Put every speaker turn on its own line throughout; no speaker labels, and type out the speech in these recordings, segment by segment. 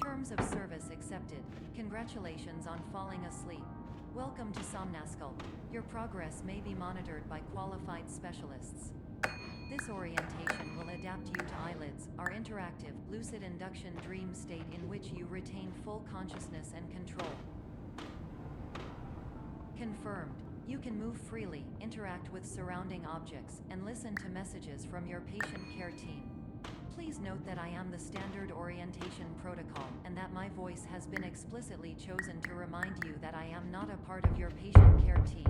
Terms of service accepted. Congratulations on falling asleep. Welcome to Somnasculpt. Your progress may be monitored by qualified specialists. This orientation will adapt you to eyelids, our interactive, lucid induction dream state in which you retain full consciousness and control. Confirmed. You can move freely, interact with surrounding objects, and listen to messages from your patient care team. Please note that I am the standard orientation protocol, and that my voice has been explicitly chosen to remind you that I am not a part of your patient care team.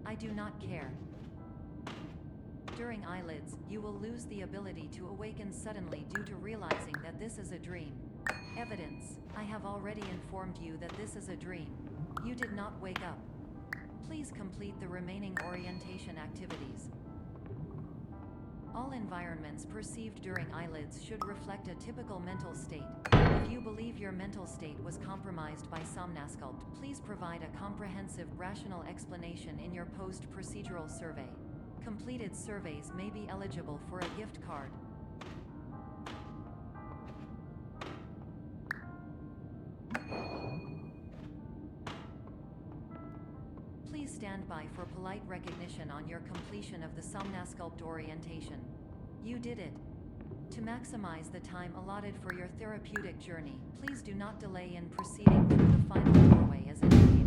I do not care. During eyelids, you will lose the ability to awaken suddenly due to realizing that this is a dream. Evidence: I have already informed you that this is a dream. You did not wake up. Please complete the remaining orientation activities. All environments perceived during eyelids should reflect a typical mental state. If you believe your mental state was compromised by Somnasculpt, please provide a comprehensive, rational explanation in your post-procedural survey. Completed surveys may be eligible for a gift card. Please stand by for polite recognition on your completion of the Somnasculpt orientation. You did it. To maximize the time allotted for your therapeutic journey, please do not delay in proceeding through the final doorway as indicated.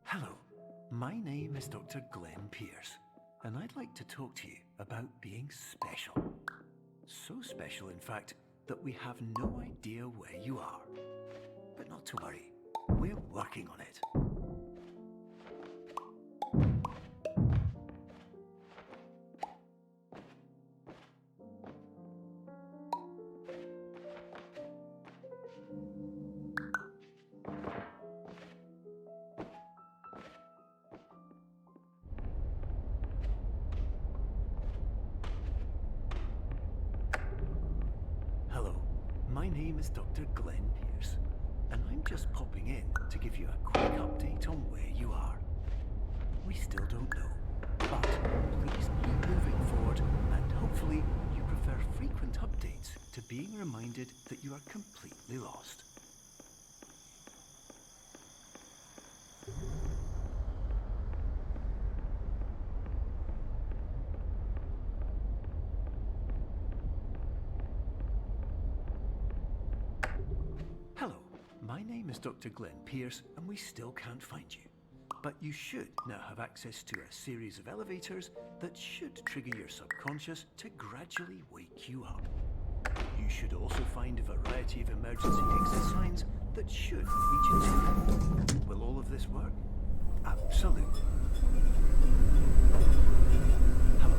Hello, my name is Dr. Glenn Pierce, and I'd like to talk to you about being special. So special, in fact, that we have no idea where you are. But not to worry, we're working on it. My name is Dr. Glenn Pierce, and I'm just popping in to give you a quick update on where you are. We still don't know, but please keep moving forward, and hopefully you prefer frequent updates to being reminded that you are completely lost. Hello, my name is Dr. Glenn Pierce, and we still can't find you. But you should now have access to a series of elevators that should trigger your subconscious to gradually wake you up. You should also find a variety of emergency exit signs that should lead you to. Will all of this work? Absolutely. Hello.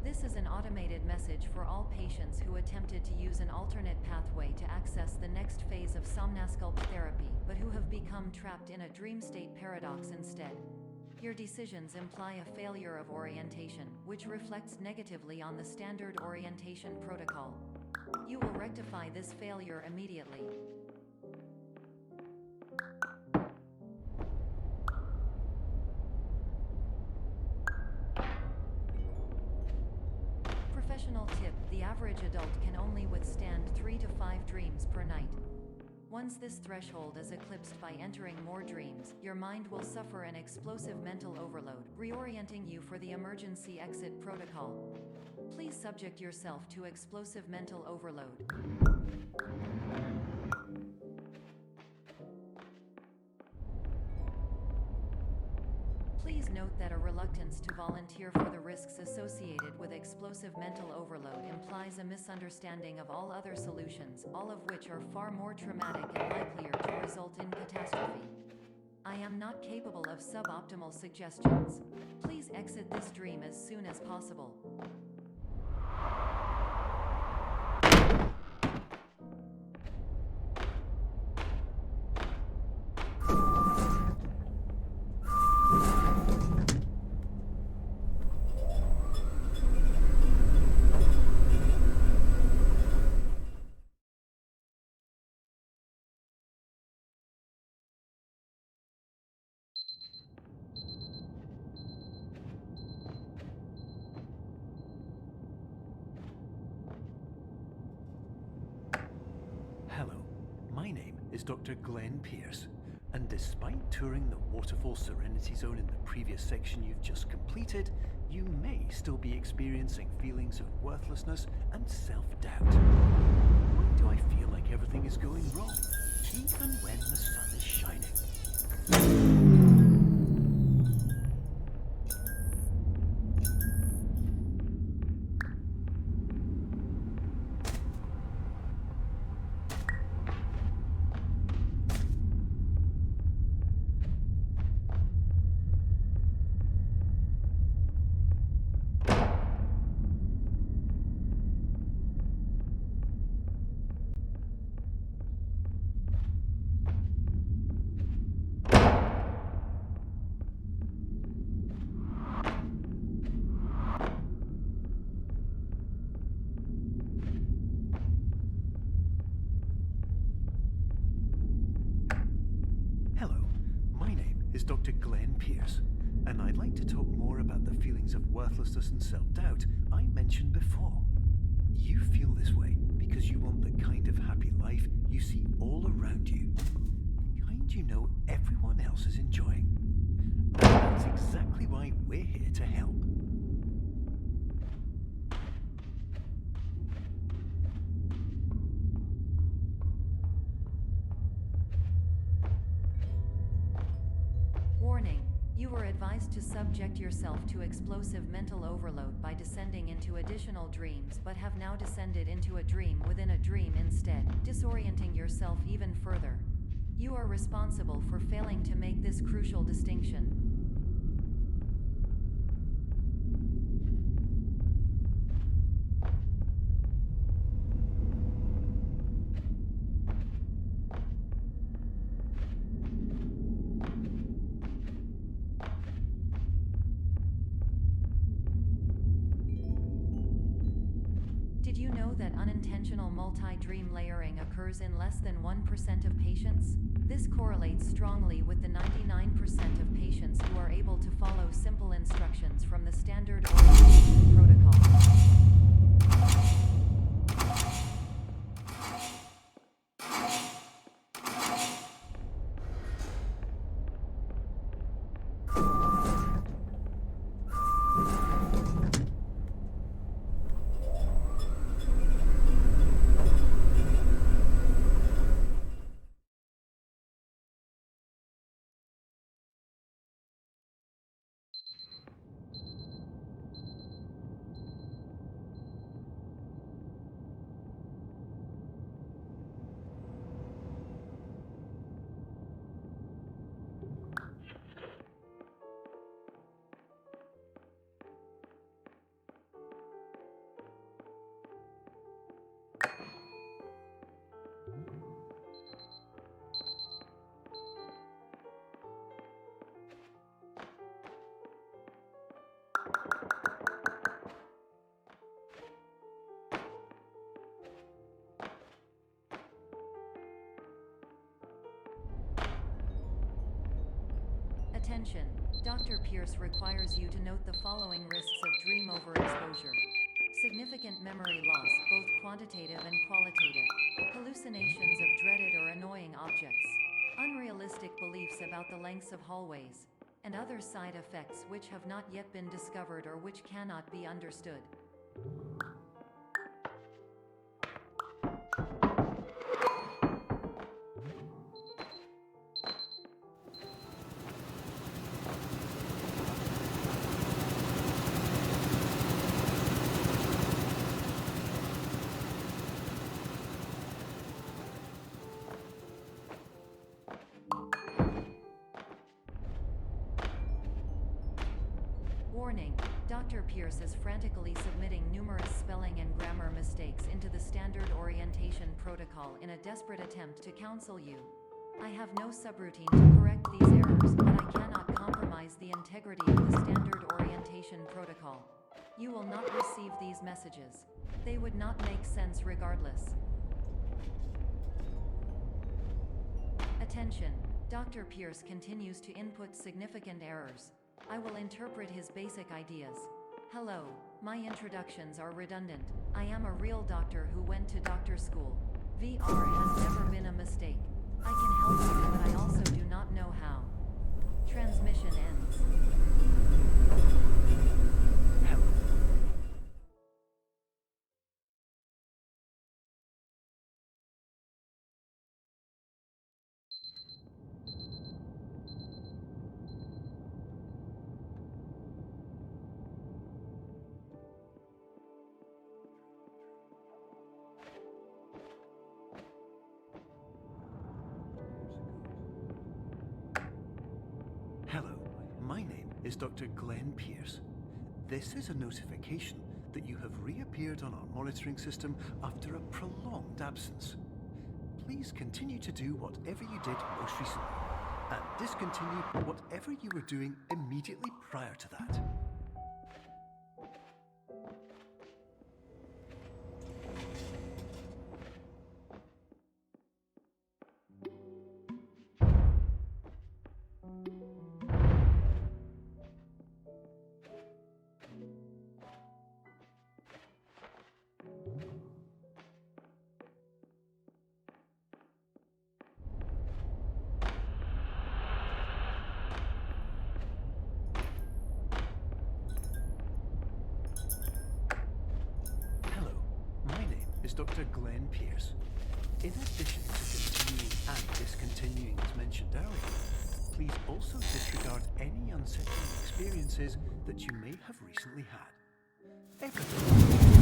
This is an automated message for all patients who attempted to use an alternate pathway to access the next phase of Somnasculpt therapy, but who have become trapped in a dream state paradox instead. Your decisions imply a failure of orientation, which reflects negatively on the standard orientation protocol. You will rectify this failure immediately. average adult can only withstand 3 to 5 dreams per night. Once this threshold is eclipsed by entering more dreams, your mind will suffer an explosive mental overload, reorienting you for the emergency exit protocol. Please subject yourself to explosive mental overload. Please note that a reluctance to volunteer for the risks associated with explosive mental overload implies a misunderstanding of all other solutions, all of which are far more traumatic and likelier to result in catastrophe. I am not capable of suboptimal suggestions. Please exit this dream as soon as possible.
Hello, my name is Dr. Glenn Pierce, and despite touring the Waterfall Serenity Zone in the previous section you've just completed, you may still be experiencing feelings of worthlessness and self-doubt. Why do I feel like everything is going wrong, even when the sun is shining? Is Dr. Glenn Pierce, and I'd like to talk more about the feelings of worthlessness and self-doubt I mentioned before. You feel this way because you want the kind of happy life you see all around you, the kind you know everyone else is enjoying. And that's exactly why we're here to help.
Warning. You were advised to subject yourself to explosive mental overload by descending into additional dreams, but have now descended into a dream within a dream instead, disorienting yourself even further. You are responsible for failing to make this crucial distinction. Did you know that unintentional multi-dream layering occurs in less than 1% of patients? This correlates strongly with the 99% of patients who are able to follow simple instructions from the standard orientation protocol. Attention. Dr. Pierce requires you to note the following risks of dream overexposure. Significant memory loss, both quantitative and qualitative. Hallucinations of dreaded or annoying objects. Unrealistic beliefs about the lengths of hallways. And other side effects which have not yet been discovered or which cannot be understood. Warning, Dr. Pierce is frantically submitting numerous spelling and grammar mistakes into the standard orientation protocol in a desperate attempt to counsel you. I have no subroutine to correct these errors, but I cannot compromise the integrity of the standard orientation protocol. You will not receive these messages. They would not make sense regardless. Attention, Dr. Pierce continues to input significant errors. I will interpret his basic ideas. Hello, my introductions are redundant. I am a real doctor who went to doctor school. VR has never been a mistake. I can help you, but I also do not know how. Transmission ends.
Hello. Hello, my name is Dr. Glenn Pierce. This is a notification that you have reappeared on our monitoring system after a prolonged absence. Please continue to do whatever you did most recently, and discontinue whatever you were doing immediately prior to that. Is Dr. Glenn Pierce. In addition to continuing and discontinuing as mentioned earlier, please also disregard any unsettling experiences that you may have recently had. Everything.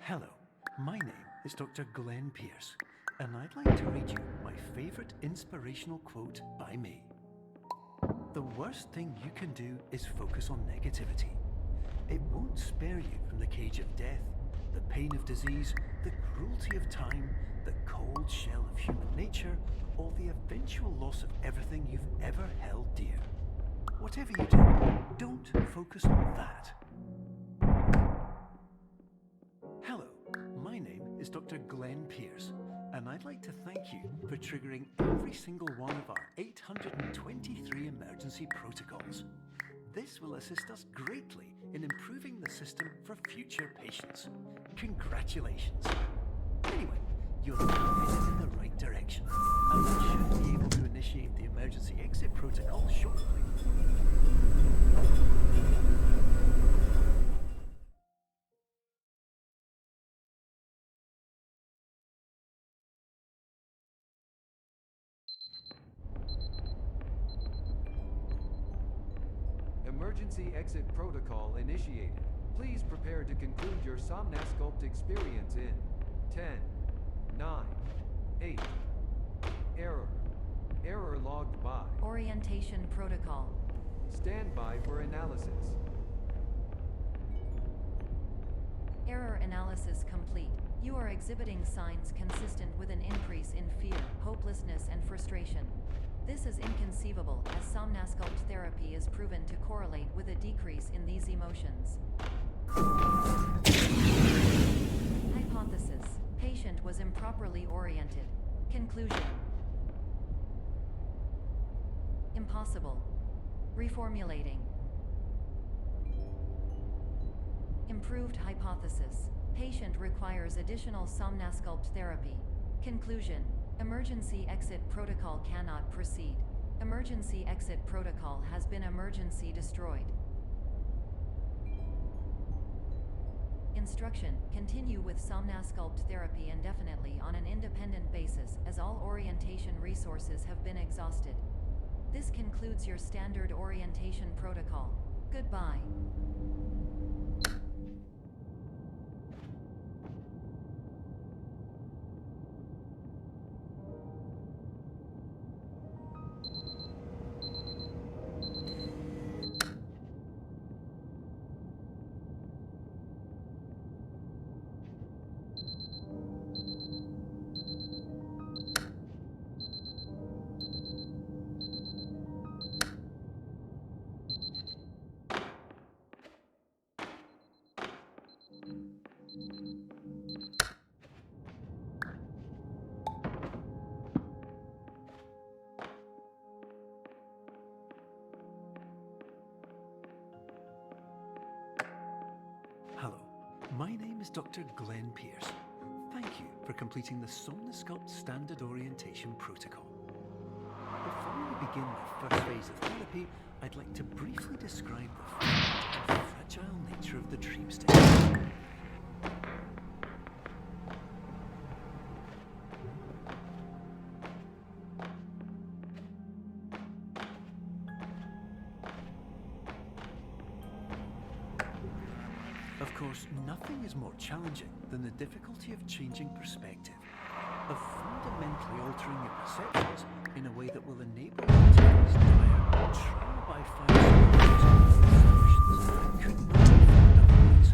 Hello, my name is Dr. Glenn Pierce, and I'd like to read you my favorite inspirational quote by me. The worst thing you can do is focus on negativity. It won't spare you from the cage of death, the pain of disease, the cruelty of time, the cold shell of human nature, or the eventual loss of everything you've ever held dear. Whatever you do, don't focus on that. Hello, my name is Dr. Glenn Pierce, and I'd like to thank you for triggering every single one of our 823 emergency protocols. This will assist us greatly in improving the system for future patients. Congratulations. Anyway, you're now headed in the right direction, and we should be able to initiate the emergency exit protocol shortly.
Emergency exit protocol initiated. Please prepare to conclude your Somnasculpt experience in 10, 9, 8. Error logged by.
Orientation protocol.
Stand by for analysis.
Error analysis complete. You are exhibiting signs consistent with an increase in fear, hopelessness, and frustration. This is inconceivable, as somnasculpt therapy is proven to correlate with a decrease in these emotions. Hypothesis: patient was improperly oriented. Conclusion: impossible. Reformulating. Improved hypothesis: patient requires additional somnasculpt therapy. Conclusion: emergency exit protocol cannot proceed. Emergency exit protocol has been emergency destroyed. Instruction: continue with somnasculpt therapy indefinitely on an independent basis, as all orientation resources have been exhausted. This concludes your standard orientation protocol. Goodbye.
Hello, my name is Dr. Glenn Pierce. Thank you for completing the Somnosculpt Standard Orientation Protocol. Before we begin the first phase of therapy, I'd like to briefly describe the fluid and fragile nature of the dream state. Of course, nothing is more challenging than the difficulty of changing perspective, of fundamentally altering your perceptions in a way that will enable you to face dire, trial by fire solutions that could not be found otherwise.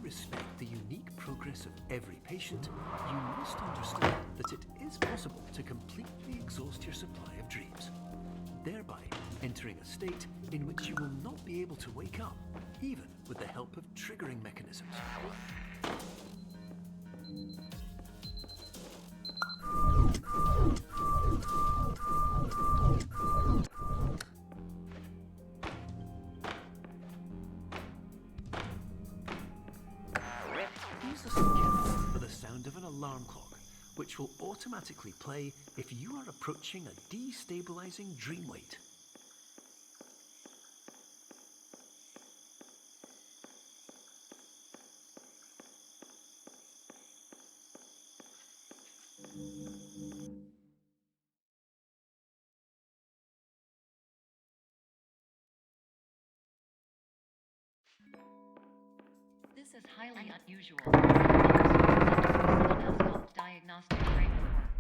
Respect the unique progress of every patient, you must understand that it is possible to completely exhaust your supply of dreams, thereby entering a state in which you will not be able to wake up, even with the help of triggering mechanisms. For the sound of an alarm clock, which will automatically play if you are approaching a destabilizing dream weight.
This is highly unusual. Diagnostic framework.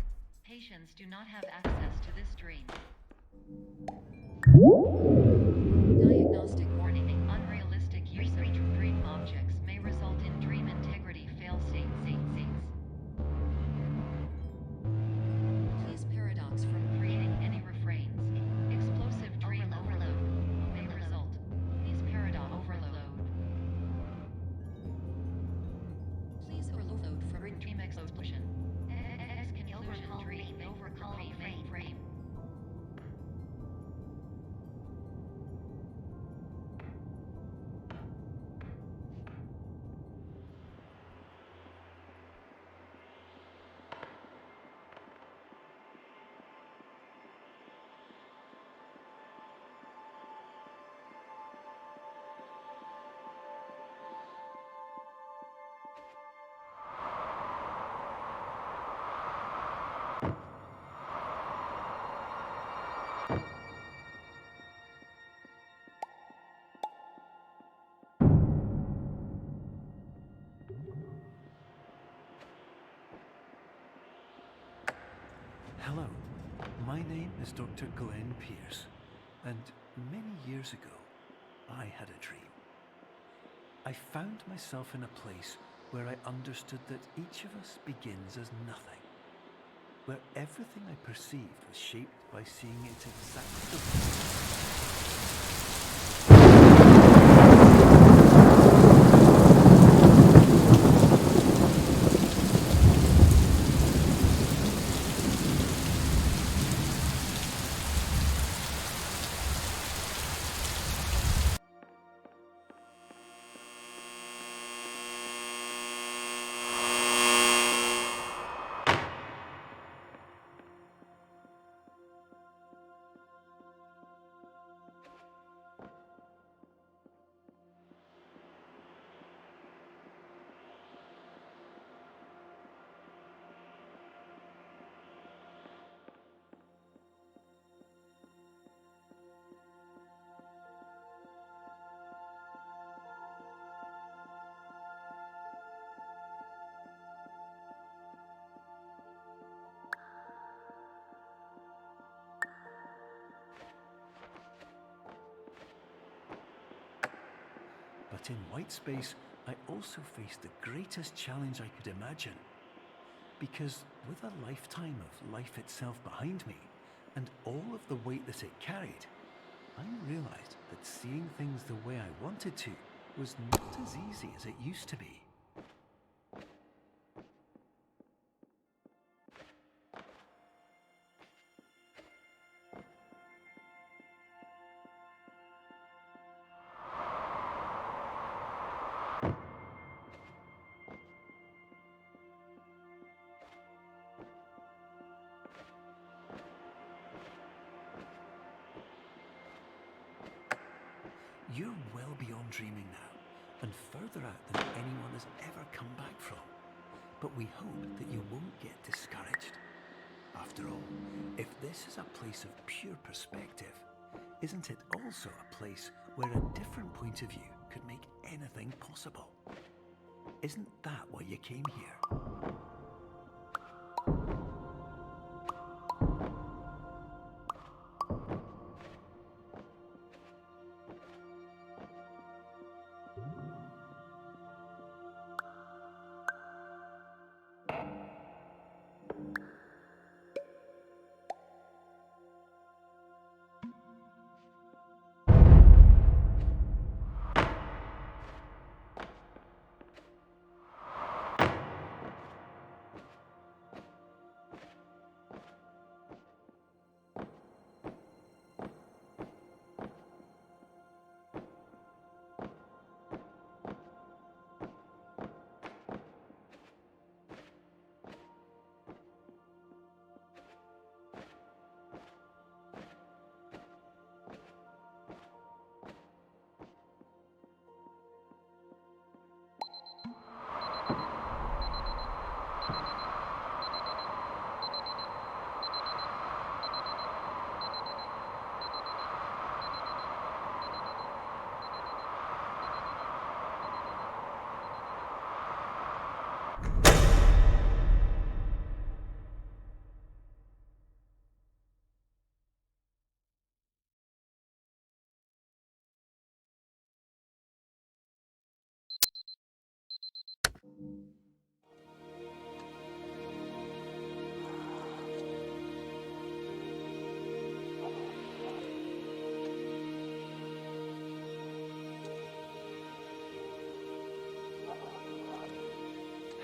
Patients do not have access to this dream. Diagnostic warning. Unrealistic use of dream objects may result in dream integrity fail-states. Please paradox from creating any refrains. Explosive dream overload may result. Please paradox overload. Please overload from dream explosion. Conclusion: dream overcome frame.
Hello, my name is Dr. Glenn Pierce, and many years ago, I had a dream. I found myself in a place where I understood that each of us begins as nothing, where everything I perceived was shaped by seeing it exactly the way. But in white space, I also faced the greatest challenge I could imagine. Because with a lifetime of life itself behind me, and all of the weight that it carried, I realized that seeing things the way I wanted to was not as easy as it used to be. You're well beyond dreaming now, and further out than anyone has ever come back from. But we hope that you won't get discouraged. After all, if this is a place of pure perspective, isn't it also a place where a different point of view could make anything possible? Isn't that why you came here?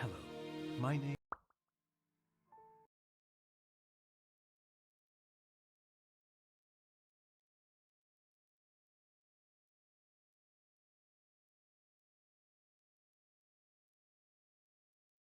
Hello, my name